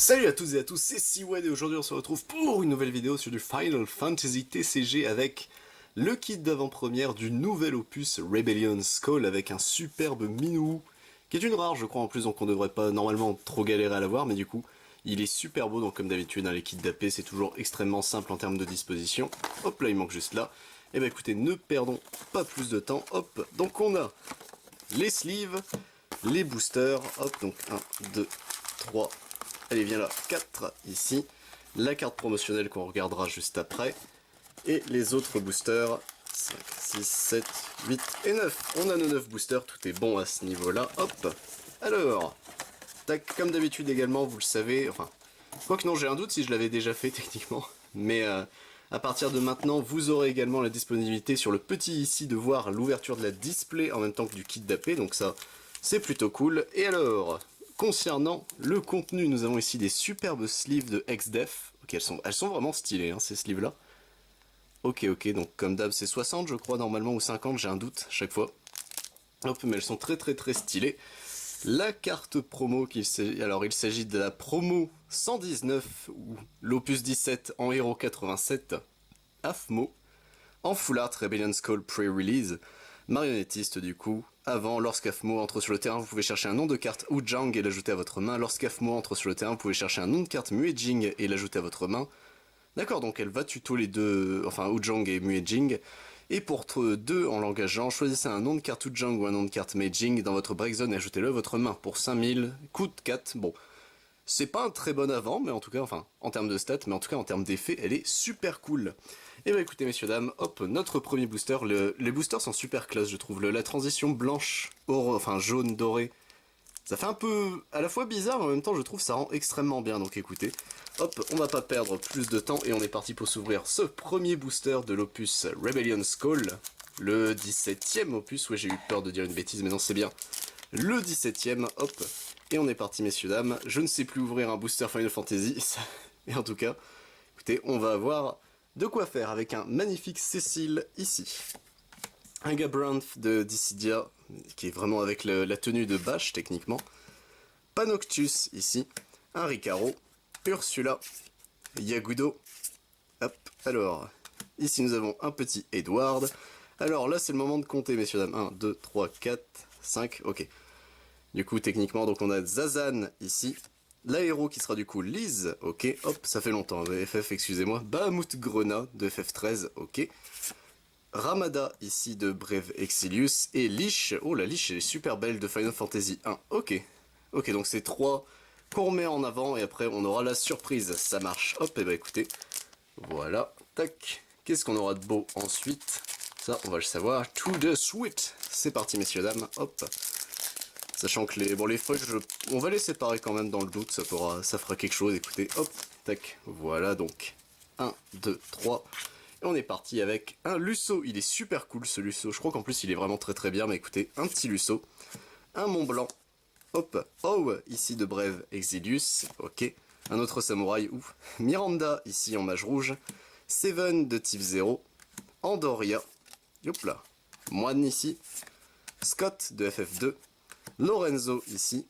Salut à toutes et à tous, c'est Siwed et aujourd'hui on se retrouve pour une nouvelle vidéo sur du Final Fantasy TCG avec le kit d'avant-première du nouvel opus Rebellion's Call avec un superbe Minou qui est une rare je crois en plus, donc on devrait pas normalement trop galérer à l'avoir, mais du coup il est super beau. Donc comme d'habitude les kits d'AP c'est toujours extrêmement simple en termes de disposition. Hop là, il manque juste là. Et bah écoutez, ne perdons pas plus de temps. Hop, donc on a les sleeves, les boosters, hop, donc 1, 2, 3, allez viens là, 4 ici, la carte promotionnelle qu'on regardera juste après, et les autres boosters, 5, 6, 7, 8 et 9. On a nos 9 boosters, tout est bon à ce niveau-là, hop. Alors, tac, comme d'habitude également, vous le savez, enfin, quoique non, j'ai un doute si je l'avais déjà fait techniquement, mais à partir de maintenant, vous aurez également la disponibilité sur le petit ici de voir l'ouverture de la display en même temps que du kit d'AP, donc ça, c'est plutôt cool. Et alors, concernant le contenu, nous avons ici des superbes sleeves de XDEF. Ok, elles sont vraiment stylées, hein, ces sleeves-là. Ok, donc comme d'hab, c'est 60, je crois, normalement, ou 50, j'ai un doute, chaque fois. Hop, mais elles sont très stylées. La carte promo, alors il s'agit de la promo 119, ou l'opus 17 en héros 87, AFMO, en full art Rebellion's Call pre-release, marionnettiste du coup. Avant, lorsqu'AFMO entre sur le terrain, vous pouvez chercher un nom de carte Ujang et l'ajouter à votre main. Lorsqu'AFMO entre sur le terrain, vous pouvez chercher un nom de carte Muejing et l'ajouter à votre main. D'accord, donc elle va tuto les deux, enfin Ujang et Muejing. Et pour 2 en langageant, choisissez un nom de carte Ujang ou un nom de carte Meijing dans votre break zone et ajoutez-le à votre main pour 5000, coûte 4. Bon, c'est pas un très bon avant, mais en tout cas, enfin, en termes de stats, mais en tout cas en termes d'effet, elle est super cool. Et bah écoutez messieurs dames, hop, notre premier booster, les boosters sont super classe je trouve, la transition blanche, enfin jaune, doré, ça fait un peu à la fois bizarre, mais en même temps je trouve ça rend extrêmement bien, donc écoutez, hop, on va pas perdre plus de temps et on est parti pour s'ouvrir ce premier booster de l'opus Rebellion's Call, le 17ème opus, ouais j'ai eu peur de dire une bêtise, mais non c'est bien, le 17ème, hop, et on est parti messieurs dames, je ne sais plus ouvrir un booster Final Fantasy, et en tout cas, écoutez, on va avoir de quoi faire avec un magnifique Cécile ici. Un Gabranth de Dissidia, qui est vraiment avec la tenue de Bash techniquement. Panoctus ici. Un Ricaro. Ursula. Yagudo. Hop, alors, ici nous avons un petit Edward. Alors là c'est le moment de compter messieurs dames. 1, 2, 3, 4, 5, ok. Du coup techniquement donc on a Zazan ici. L'aéro qui sera du coup Liz, ok, hop, ça fait longtemps, FF, excusez-moi. Bahamut Grena de FF13, ok. Ramada ici de Brave Exilius. Et Lich, oh la Lich elle est super belle de Final Fantasy 1, ok. Ok, donc c'est 3 qu'on remet en avant et après on aura la surprise, ça marche. Hop, et bah écoutez, voilà, tac. Qu'est-ce qu'on aura de beau ensuite? Ça, on va le savoir tout de suite. C'est parti messieurs dames, hop. Sachant que les feuilles, on va les séparer quand même dans le doute, ça fera quelque chose, écoutez, hop, tac, voilà donc, 1, 2, 3, et on est parti avec un Lusso, il est super cool ce Lusso, je crois qu'en plus il est vraiment très bien, mais écoutez, un petit Lusso, un Mont Blanc, hop, oh, ici de Brave Exilius, ok, un autre samouraï, ouf, Miranda, ici en mage rouge, Seven de type 0, Andoria, hop là, Moine ici, Scott de FF2, Lorenzo ici,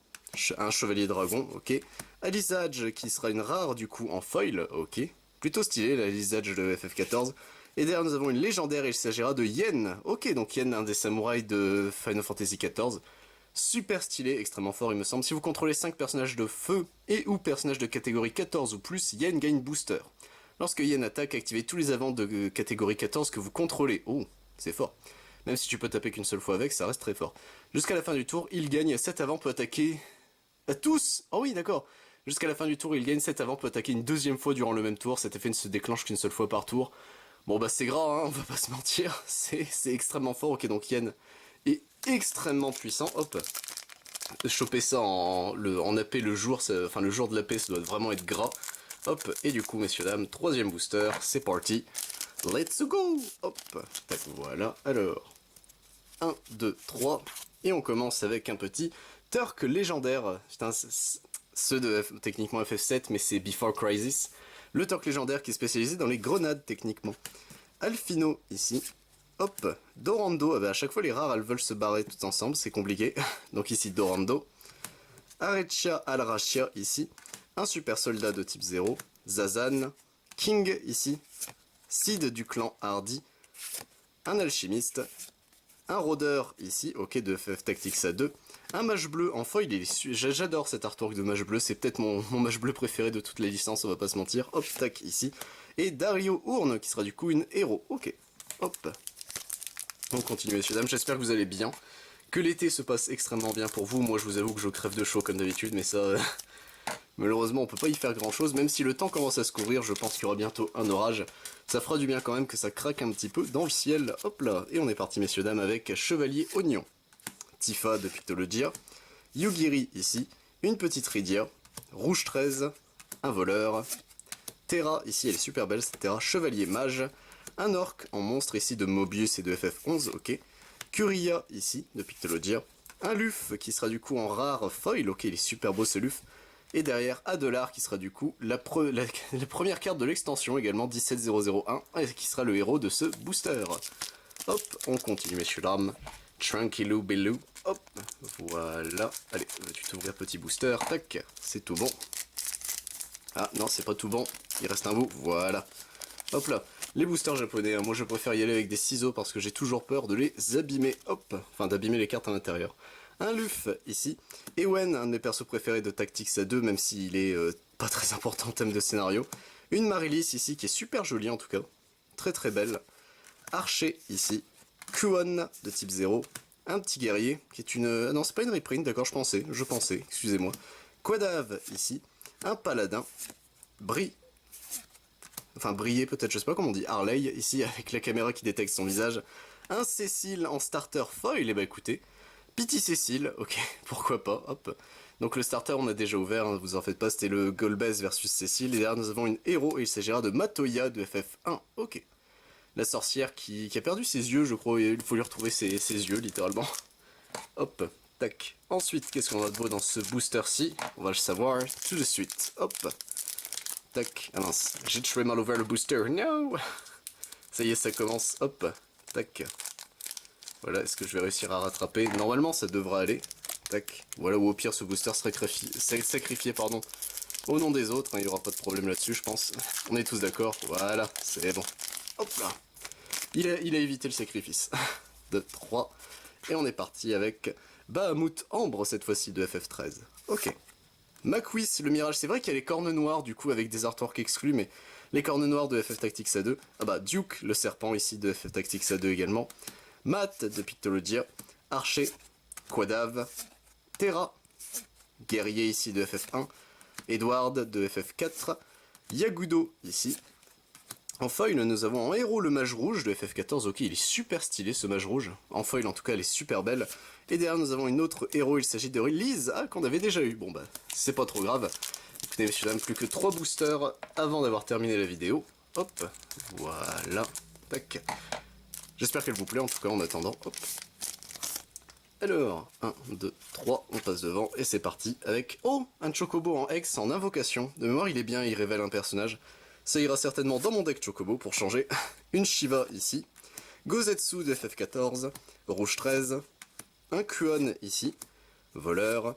un chevalier dragon, ok. Alizadge qui sera une rare du coup en foil, ok. Plutôt stylé l'Alizadge de FF14. Et derrière nous avons une légendaire, il s'agira de Yen. Ok, donc Yen, un des samouraïs de Final Fantasy XIV. Super stylé, extrêmement fort il me semble. Si vous contrôlez 5 personnages de feu et ou personnages de catégorie 14 ou plus, Yen gagne booster. Lorsque Yen attaque, activez tous les avants de catégorie 14 que vous contrôlez. Oh, c'est fort. Même si tu peux taper qu'une seule fois avec, ça reste très fort. Jusqu'à la fin du tour, il gagne 7 avant, peut attaquer à tous. Oh oui, d'accord. Jusqu'à la fin du tour, il gagne 7 avant, peut attaquer une deuxième fois durant le même tour. Cet effet ne se déclenche qu'une seule fois par tour. Bon bah c'est gras, hein, on va pas se mentir. C'est extrêmement fort. Ok, donc Yen est extrêmement puissant. Hop. Choper ça en AP le jour, enfin le jour de l'AP, ça doit vraiment être gras. Hop, et du coup, messieurs, dames, troisième booster, c'est parti. Let's go! Hop, tac, voilà. Alors, 1, 2, 3. Et on commence avec un petit Turk légendaire. Putain, ceux de techniquement FF7, mais c'est Before Crisis. Le Turk légendaire qui est spécialisé dans les grenades, techniquement. Alfino, ici. Hop, Dorando. Ah bah à chaque fois, les rares, elles veulent se barrer toutes ensemble, c'est compliqué. Donc ici, Dorando. Arecia Alrachia, ici. un super soldat de type 0, Zazan, King ici, Sid du clan Hardy, un alchimiste, un rôdeur ici, ok, de FF Tactics A2, un mage bleu en foil, j'adore cet artwork de mage bleu, c'est peut-être mon mage bleu préféré de toutes les licences, on va pas se mentir, hop, tac, ici, et Dario Urne, qui sera du coup une héros, ok, hop. On continue messieurs dames, j'espère que vous allez bien, que l'été se passe extrêmement bien pour vous, moi je vous avoue que je crève de chaud comme d'habitude, mais ça... malheureusement on peut pas y faire grand chose, même si le temps commence à se couvrir, je pense qu'il y aura bientôt un orage. Ça fera du bien quand même que ça craque un petit peu dans le ciel, hop là. Et on est parti messieurs dames avec Chevalier Oignon, Tifa de Pictologia, Yugiri ici, une petite Rydia, Rouge 13, un voleur, Terra ici elle est super belle cette Terra, Chevalier Mage, un orc en monstre ici de Mobius et de FF11, ok, Curia ici de Pictologia, un Luf qui sera du coup en rare foil, ok il est super beau ce Luf. Et derrière Adelar qui sera du coup la première carte de l'extension également 17001 qui sera le héros de ce booster. Hop, on continue messieurs dames. Tranquillou bellou. Hop, voilà. Allez, tu t'ouvrir petit booster. Tac, c'est tout bon. Ah non, c'est pas tout bon. Il reste un bout. Voilà. Hop là. Les boosters japonais, moi je préfère y aller avec des ciseaux parce que j'ai toujours peur de les abîmer. Hop, enfin d'abîmer les cartes à l'intérieur. Un Luf ici, Ewen, un de mes persos préférés de Tactics A2, même s'il est pas très important en termes de scénario. Une Marilis ici, qui est super jolie en tout cas, très très belle. Archer ici, Kuon de type 0, un petit guerrier, qui est une... non c'est pas une reprint, d'accord, je pensais, excusez-moi. Quadav ici, un paladin, briller peut-être, je sais pas comment on dit, Harley ici, avec la caméra qui détecte son visage. Un Cécile en starter foil, et bah écoutez... Pity Cécile, ok, pourquoi pas, hop. Donc le starter on a déjà ouvert, hein, vous en faites pas, c'était le Golbez versus Cécile, et derrière nous avons une héros, et il s'agira de Matoya de FF1, ok. La sorcière qui a perdu ses yeux, je crois, et il faut lui retrouver ses yeux, littéralement. Hop, tac. Ensuite, qu'est-ce qu'on a de beau dans ce booster-ci? On va le savoir tout de suite, hop. Tac, ah mince, j'ai très mal ouvert le booster, no. Ça y est, ça commence, hop, tac. Voilà, est-ce que je vais réussir à rattraper? Normalement, ça devrait aller. Tac. Voilà, ou au pire, ce booster serait sacrifié pardon, au nom des autres. Il n'y aura pas de problème là-dessus, je pense. On est tous d'accord. Voilà, c'est bon. Hop là. Il a évité le sacrifice. 2, 3. Et on est parti avec Bahamut Ambre, cette fois-ci, de FF13. Ok. Maquis, le mirage. C'est vrai qu'il y a les cornes noires, du coup, avec des artworks exclus, mais les cornes noires de FF Tactics A2. Ah bah, Duke, le serpent, ici, de FF Tactics A2 également. Matt de Pictologia, Archer, Quadav, Terra, Guerrier ici de FF1, Edward de FF4, Yagudo ici. En foil, nous avons en héros le mage rouge de FF14, ok, il est super stylé ce mage rouge. En foil, en tout cas, elle est super belle. Et derrière, nous avons une autre héros, il s'agit de Lise, qu'on avait déjà eu. Bon bah, c'est pas trop grave. Écoutez, messieurs, dames, plus que 3 boosters avant d'avoir terminé la vidéo. Hop, voilà, tac. J'espère qu'elle vous plaît en tout cas en attendant. Hop. Alors, 1, 2, 3, on passe devant et c'est parti avec... Oh, un Chocobo en Hex en invocation. De mémoire il est bien, il révèle un personnage. Ça ira certainement dans mon deck Chocobo pour changer. Une Shiva ici. Gozetsu de FF14. Rouge 13. Un Kuon ici. Voleur.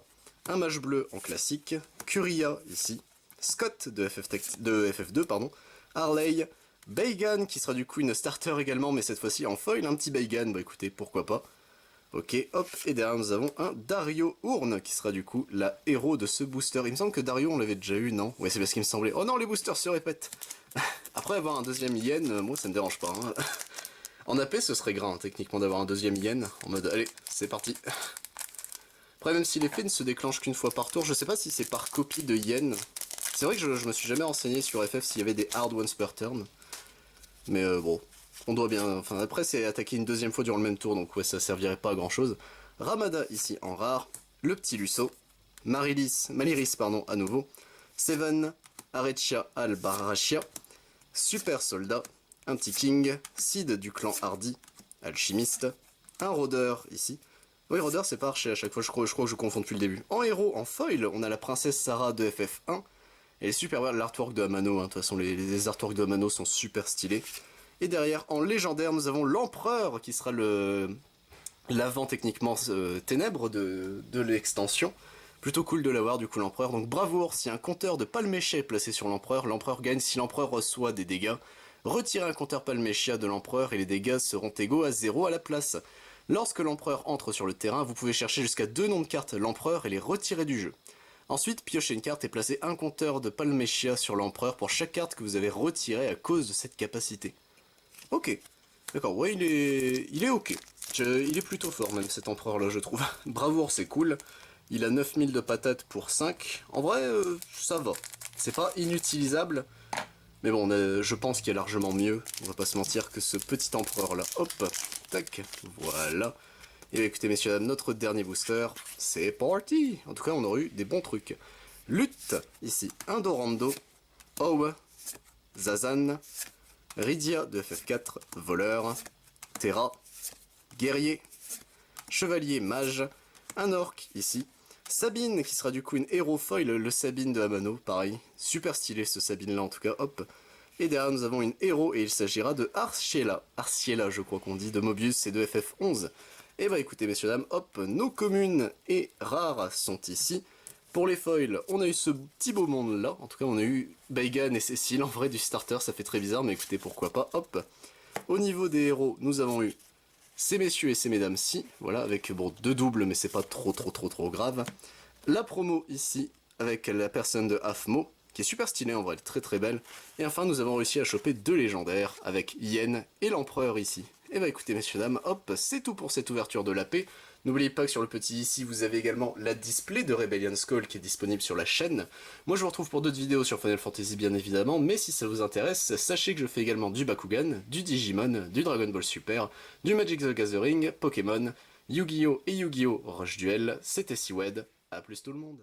Un Mage bleu en classique. Curia ici. Scott de FF2, pardon. Harley. Beigan qui sera du coup une starter également, mais cette fois-ci en foil, un petit Beigan, bah écoutez, pourquoi pas. Ok, hop, et derrière nous avons un Dario Urne qui sera du coup la héros de ce booster. Il me semble que Dario on l'avait déjà eu, non? Ouais, c'est parce qu'il me semblait. Oh non, les boosters se répètent. Après avoir un deuxième Yen, moi ça me dérange pas. Hein. En AP ce serait grain, techniquement, d'avoir un deuxième Yen, en mode, allez, c'est parti. Après, même si l'effet ne se déclenche qu'une fois par tour, je sais pas si c'est par copie de Yen. C'est vrai que je me suis jamais renseigné sur FF s'il y avait des hard ones per turn. Mais bon, on doit bien... Enfin, après, c'est attaquer une deuxième fois durant le même tour, donc ouais, ça servirait pas à grand-chose. Ramada, ici, en rare. Le petit Lusso. Maliris, pardon, à nouveau. Seven. Arechia Albarachia. Super Soldat. Un petit King. Sid du clan Hardy. Alchimiste. Un rôdeur, ici. Oui, rôdeur, c'est pas archer à chaque fois, je crois que je confonds depuis le début. En héros, en foil, on a la princesse Sarah de FF1. Elle est super belle, l'artwork de Amano, hein. De toute façon les artworks de Amano sont super stylés. Et derrière, en légendaire, nous avons l'empereur, qui sera l'avant techniquement ténèbre de l'extension. Plutôt cool de l'avoir du coup l'empereur, donc bravoure, si un compteur de Palmechia est placé sur l'empereur, l'empereur gagne si l'empereur reçoit des dégâts. Retirez un compteur Palmechia de l'empereur et les dégâts seront égaux à 0 à la place. Lorsque l'empereur entre sur le terrain, vous pouvez chercher jusqu'à 2 noms de cartes l'empereur et les retirer du jeu. Ensuite, piochez une carte et placez un compteur de Palmechia sur l'empereur pour chaque carte que vous avez retirée à cause de cette capacité. Ok, d'accord, ouais il est ok. Il est plutôt fort même cet empereur là je trouve. Bravoure c'est cool. Il a 9000 de patates pour 5. En vrai, ça va. C'est pas inutilisable. Mais bon, je pense qu'il y a largement mieux, on va pas se mentir, que ce petit empereur là. Hop, tac, voilà. Et bien écoutez messieurs dames, notre dernier booster, c'est parti. En tout cas, on aurait eu des bons trucs. Lutte, ici, Indorando, Owe, Zazan, Rydia de FF4, Voleur, Terra, Guerrier, Chevalier Mage, un orc ici, Sabine qui sera du coup une héros foil, le Sabine de Amano, pareil, super stylé ce Sabine là en tout cas, hop. Et derrière nous avons une héros et il s'agira de Arciela je crois qu'on dit, de Mobius et de FF11. Et bah écoutez messieurs dames, hop, nos communes et rares sont ici. Pour les foils, on a eu ce petit beau monde là, en tout cas on a eu Baigan et Cécile, en vrai du starter ça fait très bizarre mais écoutez pourquoi pas, hop. Au niveau des héros, nous avons eu ces messieurs et ces mesdames-ci, voilà, avec bon 2 doubles, mais c'est pas trop grave. La promo ici, avec la personne de Afmo, qui est super stylée en vrai, elle est très belle. Et enfin, nous avons réussi à choper 2 légendaires, avec Yen et l'empereur ici. Et bah écoutez messieurs dames, hop, c'est tout pour cette ouverture de l'AP. N'oubliez pas que sur le petit ici, vous avez également la display de Rebellion's Call qui est disponible sur la chaîne. Moi je vous retrouve pour d'autres vidéos sur Final Fantasy bien évidemment, mais si ça vous intéresse, sachez que je fais également du Bakugan, du Digimon, du Dragon Ball Super, du Magic the Gathering, Pokémon, Yu-Gi-Oh! Et Yu-Gi-Oh! Rush Duel, c'était Siwed, à plus tout le monde.